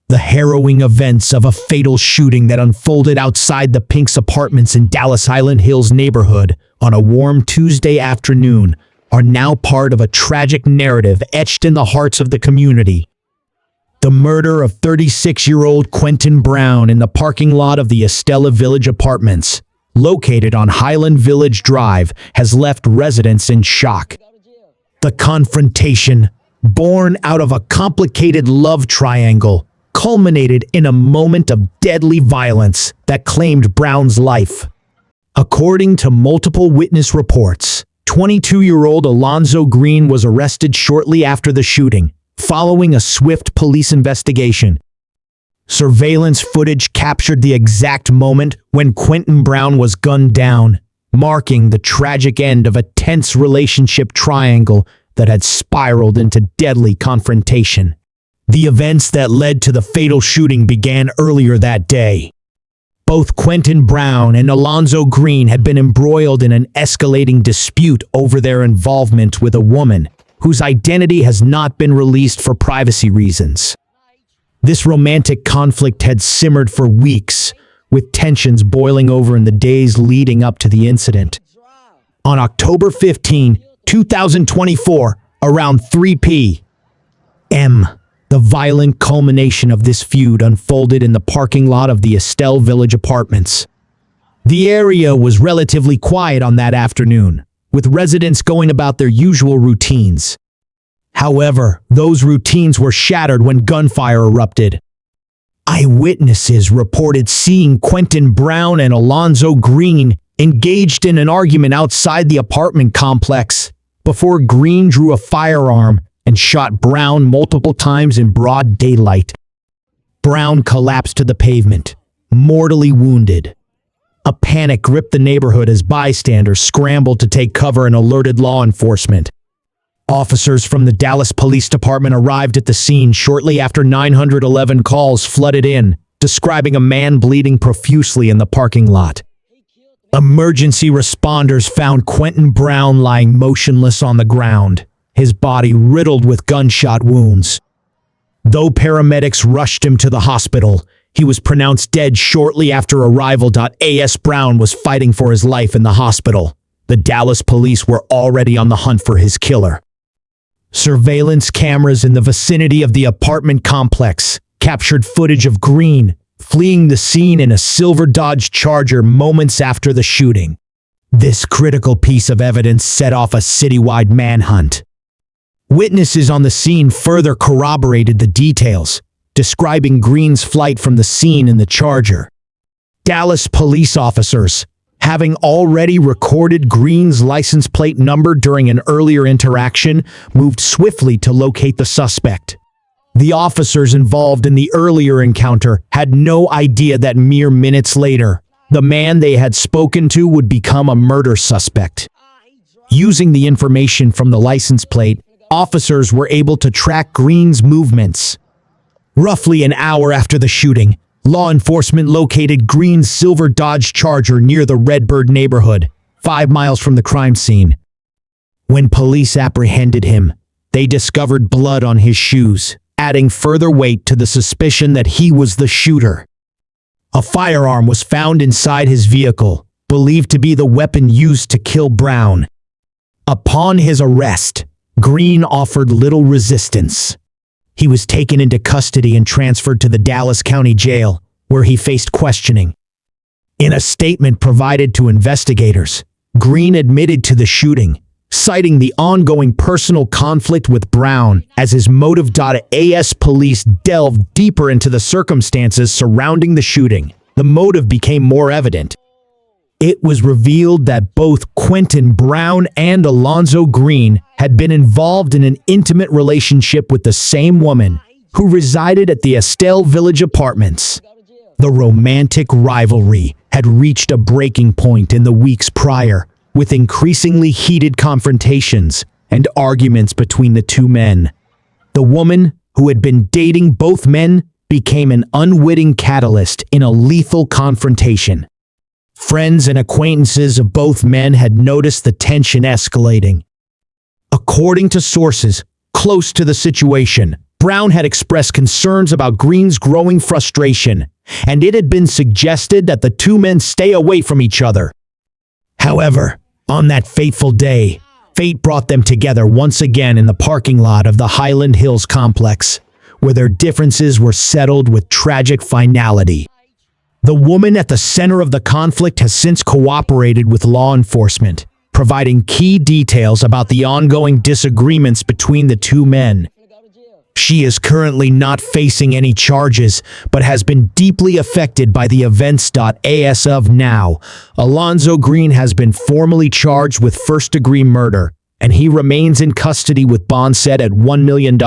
The harrowing events of a fatal shooting that unfolded outside the Pink's apartments in Dallas Highland Hills neighborhood on a warm Tuesday afternoon are now part of a tragic narrative etched in the hearts of the community. The murder of 36-year-old Quentin Brown in the parking lot of the Estelle Village Apartments, located on Highland Village Drive, has left residents in shock. The confrontation, born out of a complicated love triangle, culminated in a moment of deadly violence that claimed Brown's life. According to multiple witness reports, 22-year-old Alonzo Green was arrested shortly after the shooting, following a swift police investigation. Surveillance footage captured the exact moment when Quentin Brown was gunned down, marking the tragic end of a tense relationship triangle that had spiraled into deadly confrontation. The events that led to the fatal shooting began earlier that day. Both Quentin Brown and Alonzo Green had been embroiled in an escalating dispute over their involvement with a woman whose identity has not been released for privacy reasons. This romantic conflict had simmered for weeks, with tensions boiling over in the days leading up to the incident. On October 15, 2024, around 3 p.m., the violent culmination of this feud unfolded in the parking lot of the Estelle Village Apartments. The area was relatively quiet on that afternoon, with residents going about their usual routines. However, those routines were shattered when gunfire erupted. Eyewitnesses reported seeing Quentin Brown and Alonzo Green engaged in an argument outside the apartment complex before Green drew a firearm and shot Brown multiple times in broad daylight. Brown collapsed to the pavement, mortally wounded. A panic gripped the neighborhood as bystanders scrambled to take cover and alerted law enforcement. Officers from the Dallas Police Department arrived at the scene shortly after 911 calls flooded in, describing a man bleeding profusely in the parking lot. Emergency responders found Quentin Brown lying motionless on the ground, his body riddled with gunshot wounds. Though paramedics rushed him to the hospital, he was pronounced dead shortly after arrival. A.S. Brown was fighting for his life in the hospital. The Dallas police were already on the hunt for his killer. Surveillance cameras in the vicinity of the apartment complex captured footage of Green fleeing the scene in a silver Dodge Charger moments after the shooting. This critical piece of evidence set off a citywide manhunt. Witnesses on the scene further corroborated the details, describing Green's flight from the scene in the Charger. Dallas police officers, having already recorded Green's license plate number during an earlier interaction, moved swiftly to locate the suspect. The officers involved in the earlier encounter had no idea that mere minutes later, the man they had spoken to would become a murder suspect. Using the information from the license plate, officers were able to track Green's movements. Roughly an hour after the shooting, law enforcement located Green's silver Dodge Charger near the Redbird neighborhood, 5 miles from the crime scene. When police apprehended him, they discovered blood on his shoes, adding further weight to the suspicion that he was the shooter. A firearm was found inside his vehicle, believed to be the weapon used to kill Brown. Upon his arrest, Green offered little resistance. He was taken into custody and transferred to the Dallas County Jail, where he faced questioning. In a statement provided to investigators, Green admitted to the shooting, citing the ongoing personal conflict with Brown as his motive. AS police delved deeper into the circumstances surrounding the shooting. The motive became more evident. It was revealed that both Quentin Brown and Alonzo Green had been involved in an intimate relationship with the same woman who resided at the Estelle Village Apartments. The romantic rivalry had reached a breaking point in the weeks prior, with increasingly heated confrontations and arguments between the two men. The woman, who had been dating both men, became an unwitting catalyst in a lethal confrontation. Friends and acquaintances of both men had noticed the tension escalating. According to sources close to the situation, Brown had expressed concerns about Green's growing frustration, and it had been suggested that the two men stay away from each other. However, on that fateful day, fate brought them together once again in the parking lot of the Highland Hills complex, where their differences were settled with tragic finality. The woman at the center of the conflict has since cooperated with law enforcement, providing key details about the ongoing disagreements between the two men. She is currently not facing any charges, but has been deeply affected by the events. As of now, Alonzo Green has been formally charged with first-degree murder, and he remains in custody with bond set at $1 million.